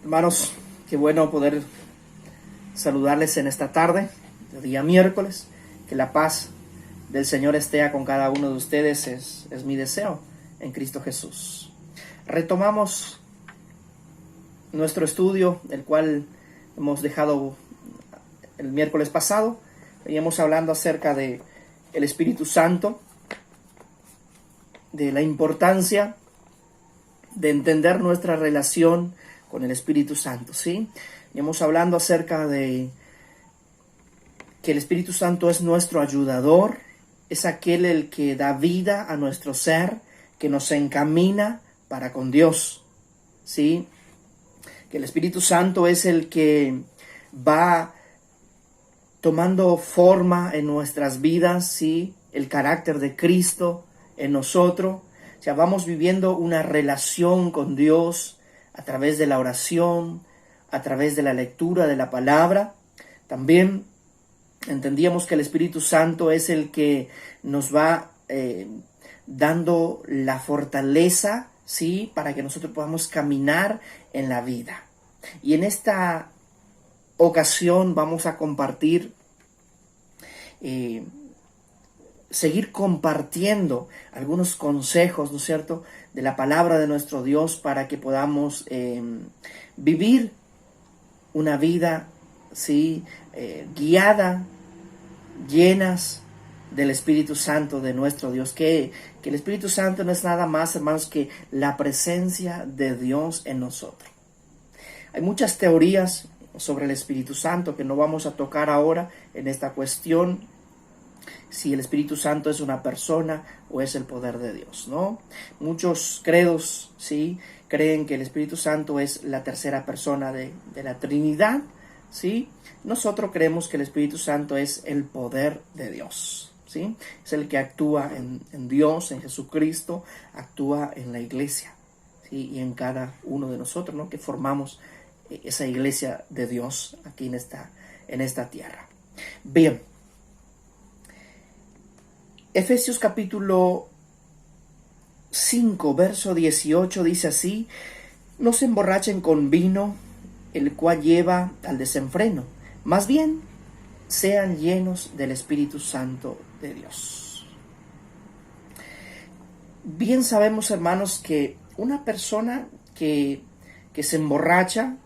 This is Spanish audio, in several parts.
Hermanos, qué bueno poder saludarles en esta tarde, el día miércoles. Que la paz del Señor esté con cada uno de ustedes, es mi deseo en Cristo Jesús. Retomamos nuestro estudio, el cual hemos dejado el miércoles pasado. Veníamos hablando acerca de el Espíritu Santo, de la importancia de entender nuestra relación con el Espíritu Santo, ¿sí? Veníamos hablando acerca de que el Espíritu Santo es nuestro ayudador, es aquel el que da vida a nuestro ser, que nos encamina para con Dios, ¿sí? Que el Espíritu Santo es el que va tomando forma en nuestras vidas, ¿sí? El carácter de Cristo en nosotros. O sea, vamos viviendo una relación con Dios a través de la oración, a través de la lectura de la palabra. También entendíamos que el Espíritu Santo es el que nos va dando la fortaleza, ¿sí? Para que nosotros podamos caminar en la vida. Y en esta ocasión vamos a compartir, seguir compartiendo algunos consejos, ¿no es cierto?, de la palabra de nuestro Dios para que podamos vivir una vida, ¿sí?, guiada, llenas del Espíritu Santo de nuestro Dios. Que el Espíritu Santo no es nada más, hermanos, que la presencia de Dios en nosotros. Hay muchas teorías sobre el Espíritu Santo que no vamos a tocar ahora en esta cuestión, si el Espíritu Santo es una persona o es el poder de Dios, ¿no? Muchos credos, ¿sí?, creen que el Espíritu Santo es la tercera persona de la Trinidad, ¿sí? Nosotros creemos que el Espíritu Santo es el poder de Dios, ¿sí? Es el que actúa en Dios, en Jesucristo, actúa en la iglesia, ¿sí?, y en cada uno de nosotros, ¿no?, que formamos esa iglesia de Dios aquí en esta tierra. Bien. Efesios capítulo 5, verso 18 dice así: no se emborrachen con vino, el cual lleva al desenfreno, más bien sean llenos del Espíritu Santo de Dios. Bien sabemos, hermanos, que una persona que se emborracha,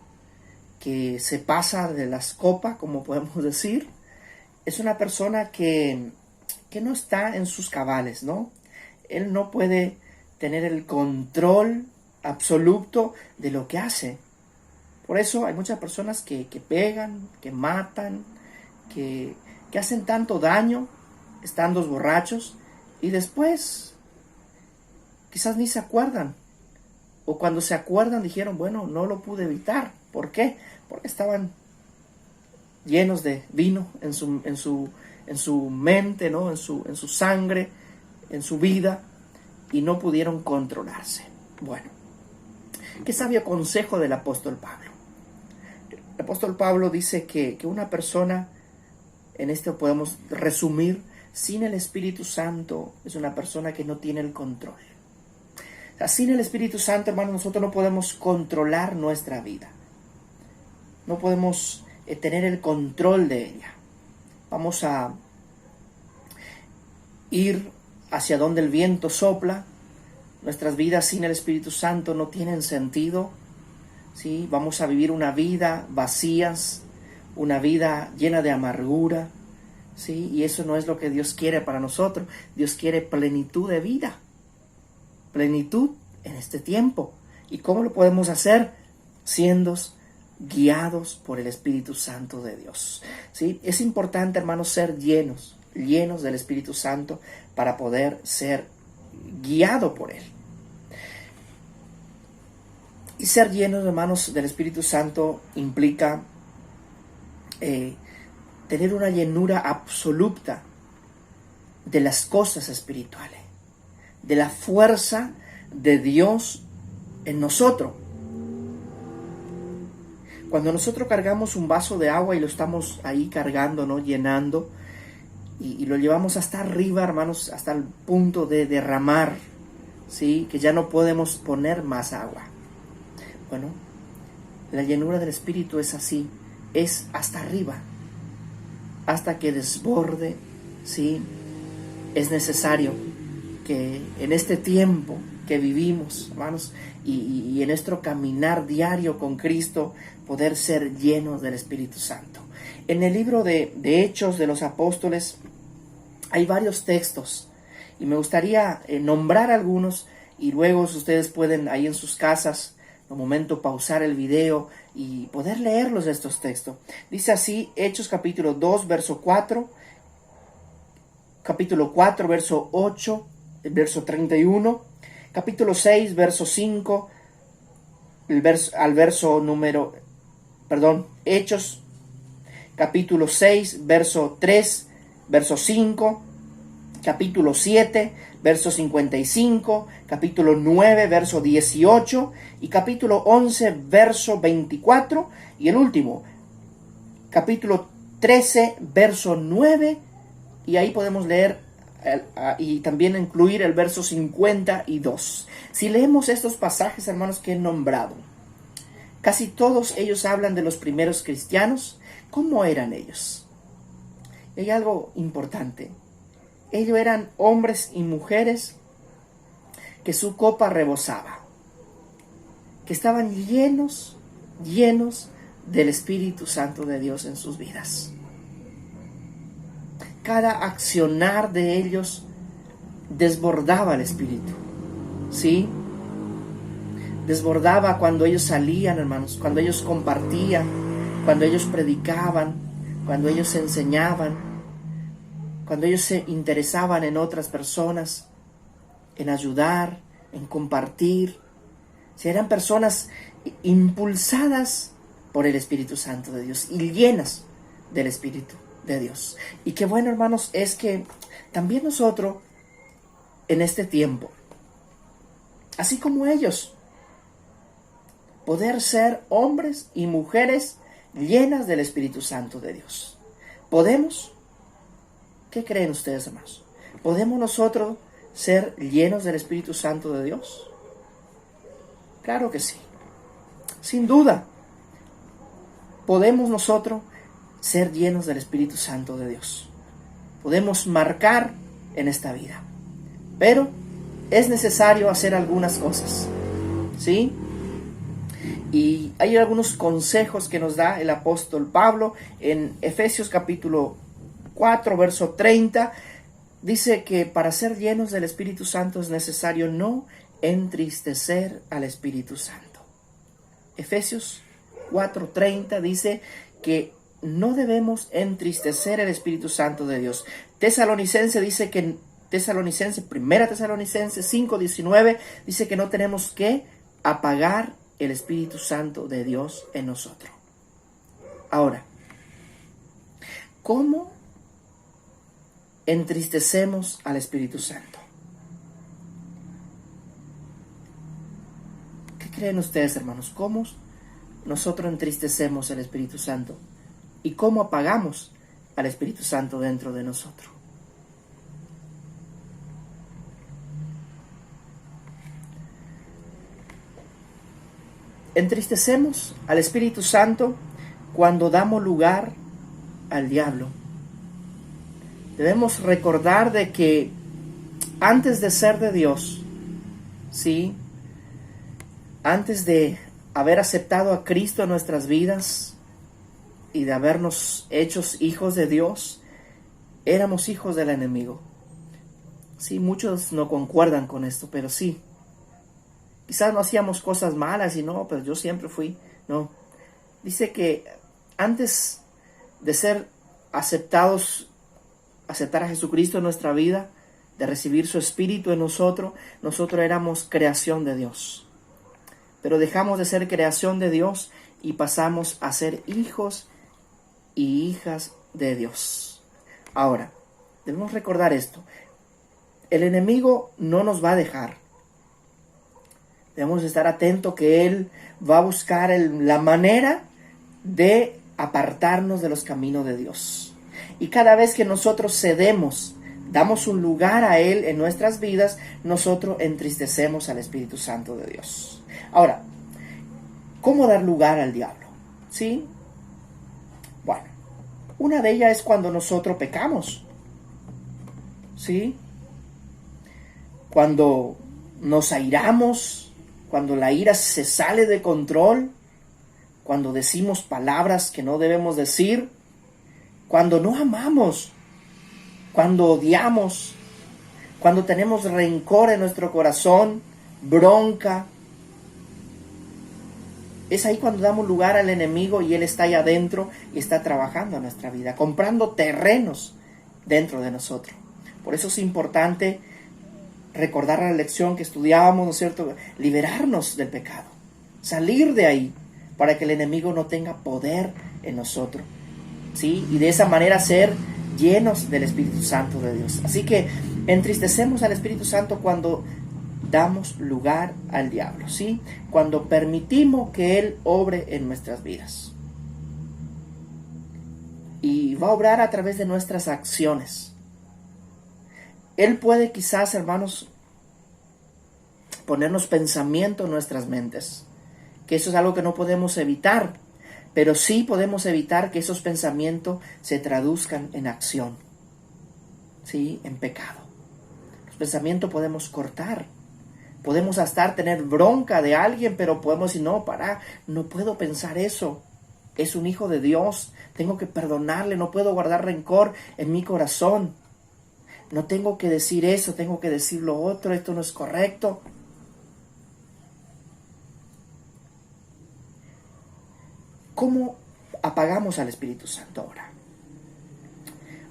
que se pasa de las copas, como podemos decir, es una persona que no está en sus cabales, ¿no? Él no puede tener el control absoluto de lo que hace. Por eso hay muchas personas que pegan, que matan, que hacen tanto daño estando borrachos y después quizás ni se acuerdan. O cuando se acuerdan dijeron, bueno, no lo pude evitar. ¿Por qué? Porque estaban llenos de vino en su mente, ¿no?, en su sangre, en su vida, y no pudieron controlarse. Bueno, qué sabio consejo del apóstol Pablo. El apóstol Pablo dice que una persona, en esto podemos resumir, sin el Espíritu Santo es una persona que no tiene el control. O sea, sin el Espíritu Santo, hermano, nosotros no podemos controlar nuestra vida. No podemos tener el control de ella. Vamos a ir hacia donde el viento sopla. Nuestras vidas sin el Espíritu Santo no tienen sentido, ¿sí? Vamos a vivir una vida vacías, una vida llena de amargura, ¿sí? Y eso no es lo que Dios quiere para nosotros. Dios quiere plenitud de vida, plenitud en este tiempo. ¿Y cómo lo podemos hacer? Siendo guiados por el Espíritu Santo de Dios, ¿sí? Es importante, hermanos, ser llenos del Espíritu Santo para poder ser guiado por Él. Y ser llenos, hermanos, del Espíritu Santo implica tener una llenura absoluta de las cosas espirituales, de la fuerza de Dios en nosotros. Cuando nosotros cargamos un vaso de agua y lo estamos ahí cargando, ¿no?, llenando, y lo llevamos hasta arriba, hermanos, hasta el punto de derramar, ¿sí?, que ya no podemos poner más agua. Bueno, La llenura del Espíritu es así, es hasta arriba, hasta que desborde, ¿sí? Es necesario que en este tiempo que vivimos, hermanos, y en nuestro caminar diario con Cristo, poder ser llenos del Espíritu Santo. En el libro de Hechos de los Apóstoles hay varios textos y me gustaría nombrar algunos, y luego ustedes pueden ahí en sus casas, un momento, pausar el video y poder leerlos estos textos. Dice así, Hechos capítulo 2, verso 4, capítulo 4, verso 8, el verso 31, capítulo 6, verso 5, Hechos capítulo 6, verso 3, verso 5, capítulo 7, verso 55, capítulo 9, verso 18 y capítulo 11, verso 24 y el último, capítulo 13, verso 9, y ahí podemos leer y también incluir el verso 52. Si leemos estos pasajes, hermanos, que he nombrado, casi todos ellos hablan de los primeros cristianos. ¿Cómo eran ellos? Y hay algo importante. Ellos eran hombres y mujeres que su copa rebosaba, que estaban llenos del Espíritu Santo de Dios en sus vidas. Cada accionar de ellos desbordaba el Espíritu, ¿sí? Desbordaba cuando ellos salían, hermanos, cuando ellos compartían, cuando ellos predicaban, cuando ellos enseñaban, cuando ellos se interesaban en otras personas, en ayudar, en compartir. Si eran personas impulsadas por el Espíritu Santo de Dios y llenas del Espíritu de Dios. Y qué bueno, hermanos, es que también nosotros en este tiempo, así como ellos, poder ser hombres y mujeres llenas del Espíritu Santo de Dios. ¿Podemos? ¿Qué creen ustedes, hermanos? ¿Podemos nosotros ser llenos del Espíritu Santo de Dios? Claro que sí. Sin duda. Podemos nosotros ser llenos del Espíritu Santo de Dios. Podemos marcar en esta vida. Pero es necesario hacer algunas cosas, ¿sí? Y hay algunos consejos que nos da el apóstol Pablo en Efesios capítulo 4, verso 30. Dice que para ser llenos del Espíritu Santo es necesario no entristecer al Espíritu Santo. Efesios 4:30 dice que no debemos entristecer el Espíritu Santo de Dios. Tesalonicense dice que Primera Tesalonicense 5:19 dice que no tenemos que apagar el Espíritu Santo de Dios en nosotros. Ahora, ¿cómo entristecemos al Espíritu Santo? ¿Qué creen ustedes, hermanos? ¿Cómo nosotros entristecemos al Espíritu Santo? ¿Y cómo apagamos al Espíritu Santo dentro de nosotros? Entristecemos al Espíritu Santo cuando damos lugar al diablo. Debemos recordar de que antes de ser de Dios, ¿sí? Antes de haber aceptado a Cristo en nuestras vidas y de habernos hechos hijos de Dios, éramos hijos del enemigo. Sí, muchos no concuerdan con esto, pero sí. Quizás no hacíamos cosas malas y no, pero yo siempre fui. No. Dice que antes de ser aceptar a Jesucristo en nuestra vida, de recibir su Espíritu en nosotros éramos creación de Dios. Pero dejamos de ser creación de Dios y pasamos a ser hijos y hijas de Dios. Ahora, debemos recordar esto. El enemigo no nos va a dejar. Debemos estar atentos que él va a buscar la manera de apartarnos de los caminos de Dios. Y cada vez que nosotros cedemos, damos un lugar a él en nuestras vidas, nosotros entristecemos al Espíritu Santo de Dios. Ahora, ¿Cómo dar lugar al diablo? ¿Sí? Bueno, una de ellas es cuando nosotros pecamos. ¿Sí? Cuando nos airamos, cuando la ira se sale de control, cuando decimos palabras que no debemos decir, cuando no amamos, cuando odiamos, cuando tenemos rencor en nuestro corazón, bronca. Es ahí cuando damos lugar al enemigo y él está ahí adentro y está trabajando en nuestra vida, comprando terrenos dentro de nosotros. Por eso es importante recordar la lección que estudiábamos, ¿no es cierto? Liberarnos del pecado, salir de ahí para que el enemigo no tenga poder en nosotros, ¿sí? Y de esa manera ser llenos del Espíritu Santo de Dios. Así que entristecemos al Espíritu Santo cuando damos lugar al diablo, ¿sí? Cuando permitimos que él obre en nuestras vidas. Y va a obrar a través de nuestras acciones. Él puede quizás, hermanos, ponernos pensamiento en nuestras mentes, que eso es algo que no podemos evitar, pero sí podemos evitar que esos pensamientos se traduzcan en acción, ¿sí? En pecado. Los pensamientos podemos cortar. Podemos hasta tener bronca de alguien, pero podemos decir, no puedo pensar eso. Es un hijo de Dios, tengo que perdonarle, no puedo guardar rencor en mi corazón. No tengo que decir eso, tengo que decir lo otro, esto no es correcto. ¿Cómo apagamos al Espíritu Santo ahora?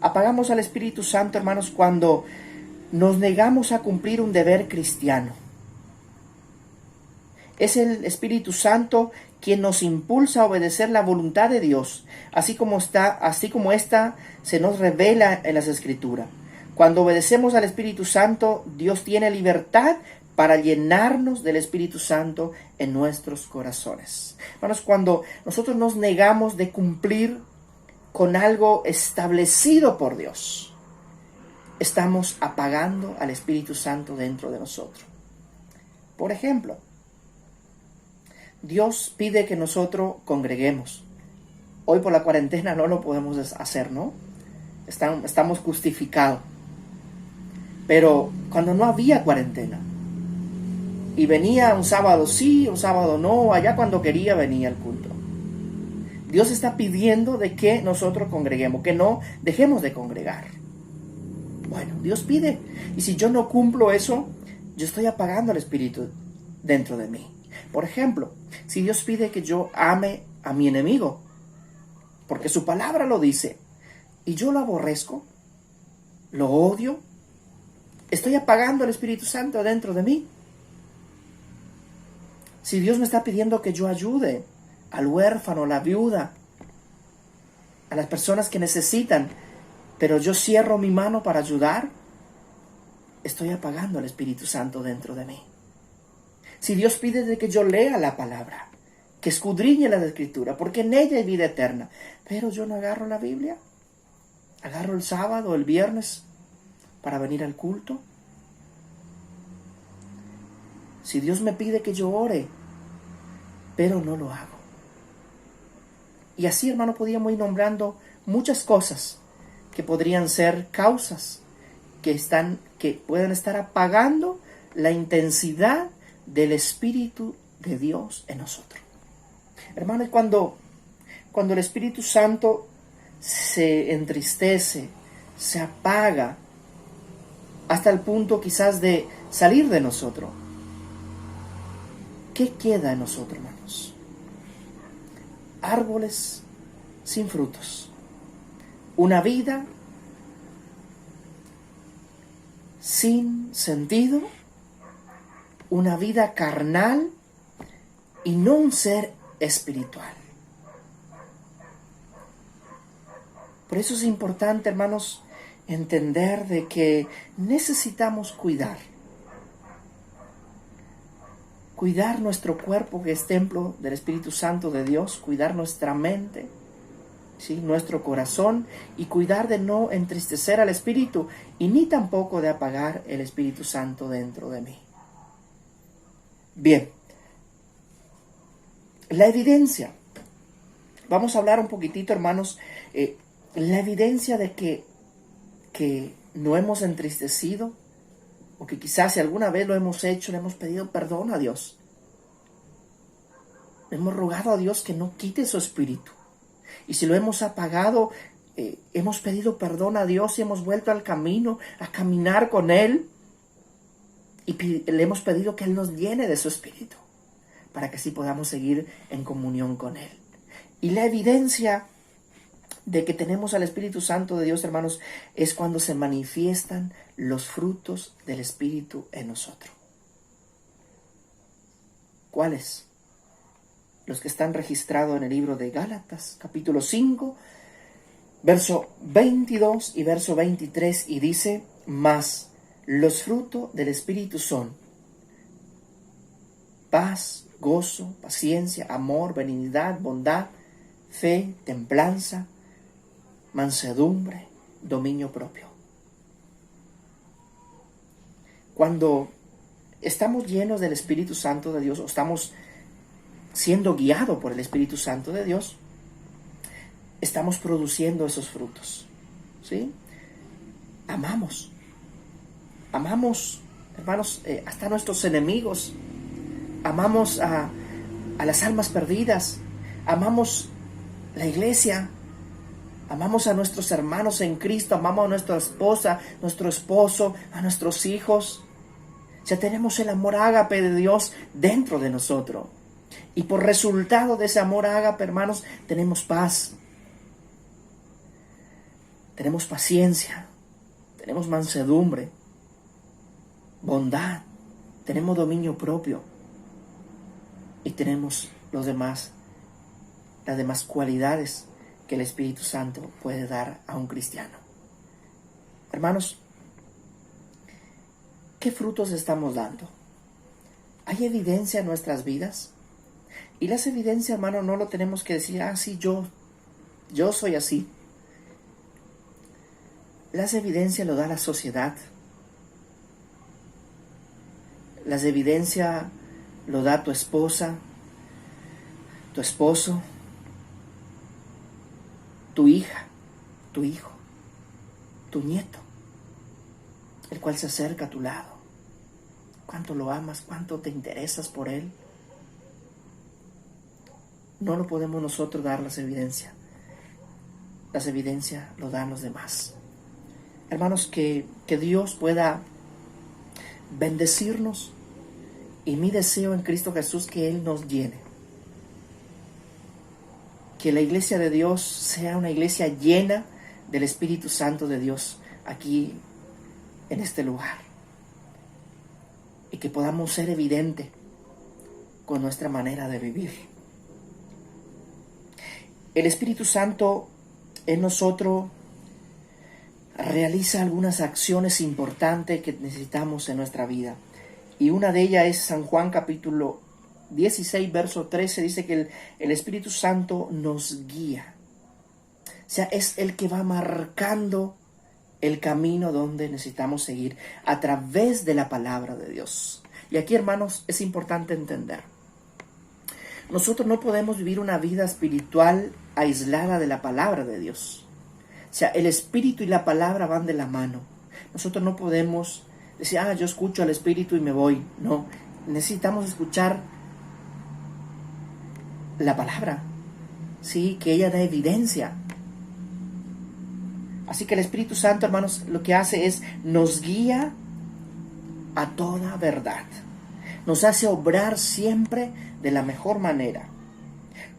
Apagamos al Espíritu Santo, hermanos, cuando nos negamos a cumplir un deber cristiano. Es el Espíritu Santo quien nos impulsa a obedecer la voluntad de Dios, así como esta se nos revela en las Escrituras. Cuando obedecemos al Espíritu Santo, Dios tiene libertad para llenarnos del Espíritu Santo en nuestros corazones. Hermanos, cuando nosotros nos negamos de cumplir con algo establecido por Dios, estamos apagando al Espíritu Santo dentro de nosotros. Por ejemplo, Dios pide que nosotros congreguemos. Hoy por la cuarentena no lo podemos hacer, ¿no? Estamos justificados. Pero cuando no había cuarentena y venía un sábado sí, un sábado no, allá cuando quería venía el culto, Dios está pidiendo de que nosotros congreguemos, que no dejemos de congregar. Bueno, Dios pide, y si yo no cumplo eso, yo estoy apagando el Espíritu dentro de mí. Por ejemplo, si Dios pide que yo ame a mi enemigo, porque su palabra lo dice, y yo lo aborrezco, lo odio, estoy apagando el Espíritu Santo dentro de mí. Si Dios me está pidiendo que yo ayude al huérfano, a la viuda, a las personas que necesitan, pero yo cierro mi mano para ayudar, estoy apagando el Espíritu Santo dentro de mí. Si Dios pide de que yo lea la palabra, que escudriñe la Escritura, porque en ella hay vida eterna, pero yo no agarro la Biblia, agarro el sábado, el viernes, para venir al culto. Si Dios me pide que yo ore, pero no lo hago. Y así, hermano, podríamos ir nombrando muchas cosas que podrían ser causas que puedan estar apagando la intensidad del Espíritu de Dios en nosotros. Hermano, cuando el Espíritu Santo se entristece, se apaga, hasta el punto quizás de salir de nosotros, ¿qué queda en nosotros, hermanos? Árboles sin frutos, una vida sin sentido, una vida carnal y no un ser espiritual. Por eso es importante, hermanos, entender de que necesitamos cuidar nuestro cuerpo, que es templo del Espíritu Santo de Dios, cuidar nuestra mente, ¿sí? Nuestro corazón, y cuidar de no entristecer al Espíritu y ni tampoco de apagar el Espíritu Santo dentro de mí. Bien, La evidencia. Vamos a hablar un poquitito, hermanos, la evidencia de que no hemos entristecido, o que quizás si alguna vez lo hemos hecho, le hemos pedido perdón a Dios. Le hemos rogado a Dios que no quite su espíritu. Y si lo hemos apagado, hemos pedido perdón a Dios y hemos vuelto al camino, a caminar con Él. Y le hemos pedido que Él nos llene de su espíritu, para que así podamos seguir en comunión con Él. Y la evidencia de que tenemos al Espíritu Santo de Dios, hermanos, es cuando se manifiestan los frutos del Espíritu en nosotros. ¿Cuáles? Los que están registrados en el libro de Gálatas, capítulo 5, verso 22 y verso 23, y dice: mas los frutos del Espíritu son paz, gozo, paciencia, amor, benignidad, bondad, fe, templanza, mansedumbre, dominio propio. Cuando estamos llenos del Espíritu Santo de Dios, o estamos siendo guiados por el Espíritu Santo de Dios, estamos produciendo esos frutos, ¿sí? Amamos, hermanos, hasta a nuestros enemigos. Amamos a las almas perdidas. Amamos la iglesia. Amamos a nuestros hermanos en Cristo. Amamos a nuestra esposa, nuestro esposo, a nuestros hijos. Ya tenemos el amor ágape de Dios dentro de nosotros. Y por resultado de ese amor ágape, hermanos, tenemos paz. Tenemos paciencia. Tenemos mansedumbre. Bondad. Tenemos dominio propio. Y tenemos las demás cualidades que el Espíritu Santo puede dar a un cristiano. Hermanos, ¿qué frutos estamos dando? ¿Hay evidencia en nuestras vidas? Y las evidencias, hermano, no lo tenemos que decir, sí, yo soy así. Las evidencias lo da la sociedad. Las evidencias lo da tu esposa, tu esposo, tu hija, tu hijo, tu nieto, el cual se acerca a tu lado. ¿Cuánto lo amas? ¿Cuánto te interesas por él? No lo podemos nosotros dar las evidencias. Las evidencias lo dan los demás. Hermanos, que Dios pueda bendecirnos, y mi deseo en Cristo Jesús que Él nos llene. Que la iglesia de Dios sea una iglesia llena del Espíritu Santo de Dios aquí en este lugar. Y que podamos ser evidentes con nuestra manera de vivir. El Espíritu Santo en nosotros realiza algunas acciones importantes que necesitamos en nuestra vida. Y una de ellas es San Juan capítulo 16, verso 13, dice que el Espíritu Santo nos guía. O sea, es el que va marcando el camino donde necesitamos seguir a través de la palabra de Dios. Y aquí, hermanos, es importante entender. Nosotros no podemos vivir una vida espiritual aislada de la palabra de Dios. O sea, el Espíritu y la palabra van de la mano. Nosotros no podemos decir, yo escucho al Espíritu y me voy. No, necesitamos escuchar la palabra, sí, que ella da evidencia. Así que el Espíritu Santo, hermanos, lo que hace es nos guía a toda verdad. Nos hace obrar siempre de la mejor manera.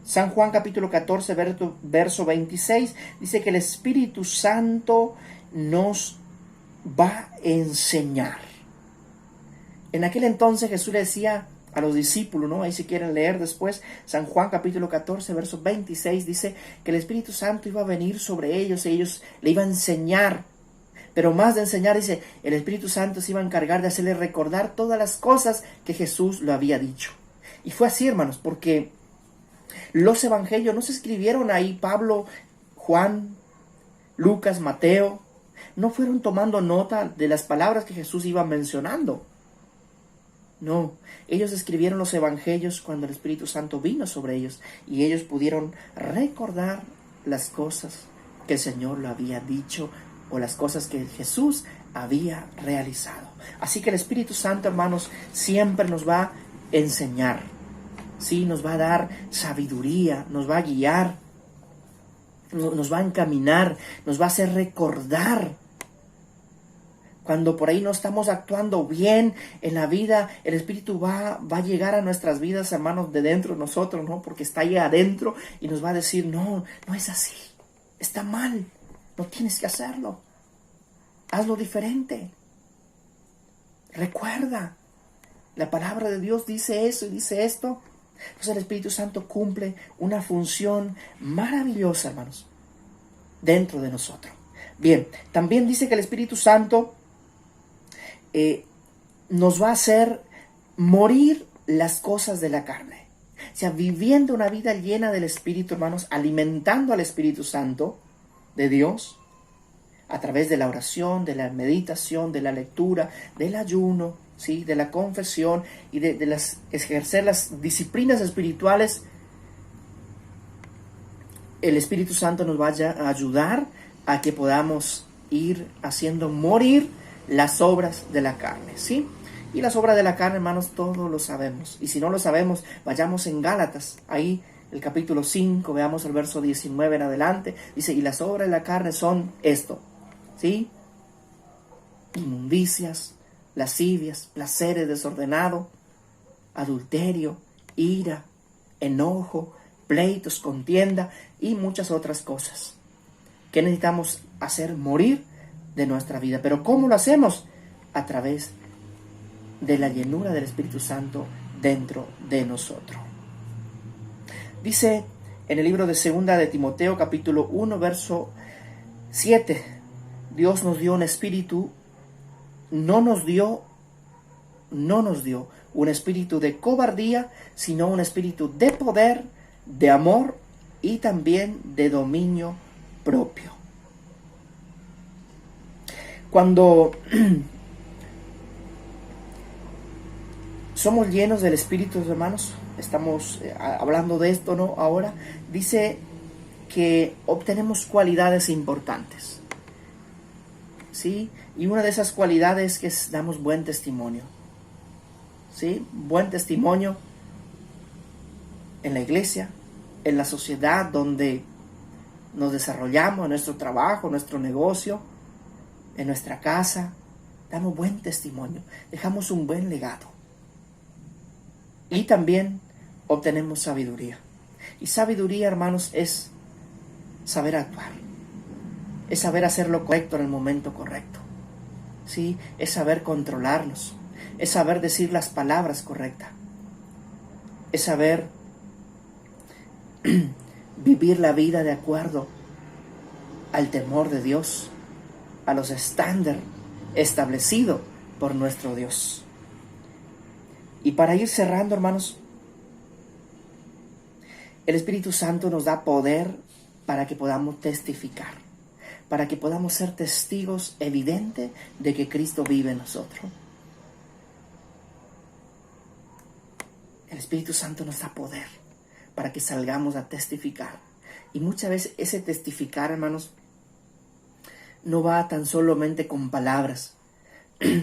San Juan capítulo 14, verso 26, dice que el Espíritu Santo nos va a enseñar. En aquel entonces Jesús le decía a los discípulos, ¿no? Ahí si quieren leer después, San Juan capítulo 14, verso 26, dice que el Espíritu Santo iba a venir sobre ellos y ellos le iban a enseñar. Pero más de enseñar, dice, el Espíritu Santo se iba a encargar de hacerle recordar todas las cosas que Jesús le había dicho. Y fue así, hermanos, porque los evangelios no se escribieron ahí, Pablo, Juan, Lucas, Mateo, no fueron tomando nota de las palabras que Jesús iba mencionando. No, ellos escribieron los evangelios cuando el Espíritu Santo vino sobre ellos y ellos pudieron recordar las cosas que el Señor le había dicho o las cosas que Jesús había realizado. Así que el Espíritu Santo, hermanos, siempre nos va a enseñar, ¿sí? Nos va a dar sabiduría, nos va a guiar, nos va a encaminar, nos va a hacer recordar. Cuando por ahí no estamos actuando bien en la vida, el Espíritu va a llegar a nuestras vidas, hermanos, de dentro de nosotros, ¿no? Porque está ahí adentro y nos va a decir, no, no es así, está mal, no tienes que hacerlo, hazlo diferente. Recuerda, la palabra de Dios dice eso y dice esto. Entonces el Espíritu Santo cumple una función maravillosa, hermanos, dentro de nosotros. Bien, también dice que el Espíritu Santo nos va a hacer morir las cosas de la carne. O sea, viviendo una vida llena del Espíritu, hermanos, alimentando al Espíritu Santo de Dios a través de la oración, de la meditación, de la lectura, del ayuno, ¿sí? De la confesión y de ejercer las disciplinas espirituales. El Espíritu Santo nos vaya a ayudar a que podamos ir haciendo morir las obras de la carne, ¿sí? Y las obras de la carne, hermanos, todos lo sabemos. Y si no lo sabemos, vayamos en Gálatas, ahí el capítulo 5, veamos el verso 19 en adelante. Dice, y las obras de la carne son esto, ¿sí? Inmundicias, lascivias, placeres desordenados, adulterio, ira, enojo, pleitos, contienda y muchas otras cosas que necesitamos hacer morir de nuestra vida. Pero ¿cómo lo hacemos? A través de la llenura del Espíritu Santo dentro de nosotros. Dice en el libro de Segunda de Timoteo, capítulo 1, verso 7, Dios nos dio un espíritu, no nos dio un espíritu de cobardía, sino un espíritu de poder, de amor y también de dominio propio. Cuando somos llenos del Espíritu, hermanos, estamos hablando de esto, ¿no? Ahora dice que obtenemos cualidades importantes, ¿sí? Y una de esas cualidades es que damos buen testimonio, ¿sí? Buen testimonio en la iglesia, en la sociedad donde nos desarrollamos, en nuestro trabajo, en nuestro negocio, en nuestra casa. Damos buen testimonio, dejamos un buen legado. Y también obtenemos sabiduría. Y sabiduría, hermanos, es saber actuar. Es saber hacer lo correcto en el momento correcto. ¿Sí? Es saber controlarnos. Es saber decir las palabras correctas. Es saber vivir la vida de acuerdo al temor de Dios, a los estándares establecidos por nuestro Dios. Y para ir cerrando, hermanos, el Espíritu Santo nos da poder para que podamos testificar, para que podamos ser testigos evidentes de que Cristo vive en nosotros. El Espíritu Santo nos da poder para que salgamos a testificar. Y muchas veces ese testificar, hermanos, no va tan solamente con palabras,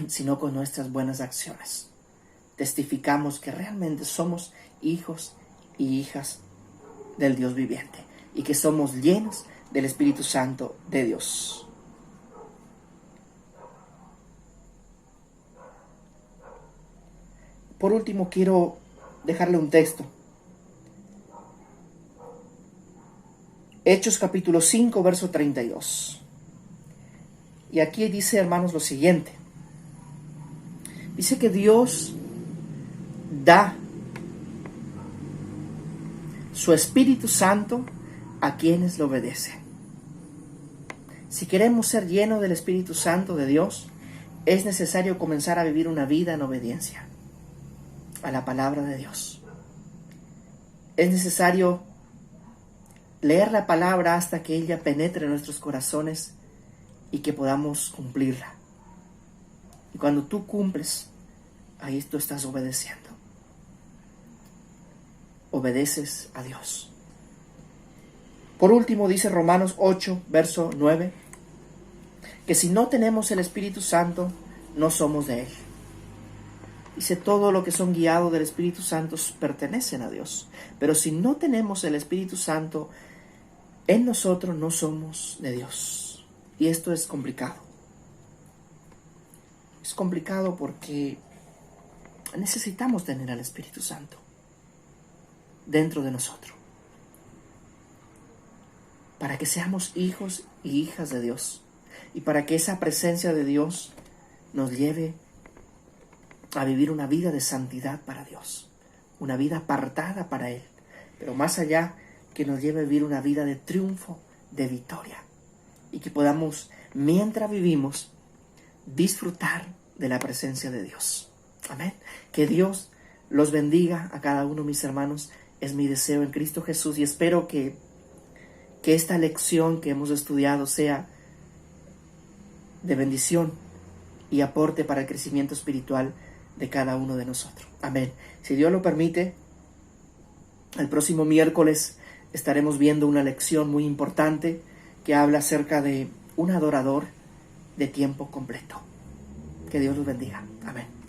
sino con nuestras buenas acciones. Testificamos que realmente somos hijos y hijas del Dios viviente y que somos llenos del Espíritu Santo de Dios. Por último, quiero dejarle un texto. Hechos capítulo 5, verso 32. Y aquí dice, hermanos, lo siguiente. Dice que Dios da su Espíritu Santo a quienes lo obedecen. Si queremos ser llenos del Espíritu Santo de Dios, es necesario comenzar a vivir una vida en obediencia a la palabra de Dios. Es necesario leer la palabra hasta que ella penetre en nuestros corazones y que podamos cumplirla. Y cuando tú cumples ahí tú estás obedeciendo. Obedeces a Dios. Por último, dice Romanos 8, verso 9, que si no tenemos el Espíritu Santo, no somos de Él. Dice, todo lo que son guiados del Espíritu Santo pertenecen a Dios. Pero si no tenemos el Espíritu Santo en nosotros, no somos de Dios. Y esto es complicado. Es complicado porque necesitamos tener al Espíritu Santo dentro de nosotros, para que seamos hijos y hijas de Dios, y para que esa presencia de Dios nos lleve a vivir una vida de santidad para Dios, una vida apartada para Él, pero más allá, que nos lleve a vivir una vida de triunfo, de victoria, y que podamos, mientras vivimos, disfrutar de la presencia de Dios. Amén. Que Dios los bendiga a cada uno, mis hermanos. Es mi deseo en Cristo Jesús, y espero que esta lección que hemos estudiado sea de bendición y aporte para el crecimiento espiritual de cada uno de nosotros. Amén. Si Dios lo permite, el próximo miércoles estaremos viendo una lección muy importante que habla acerca de un adorador de tiempo completo. Que Dios los bendiga. Amén.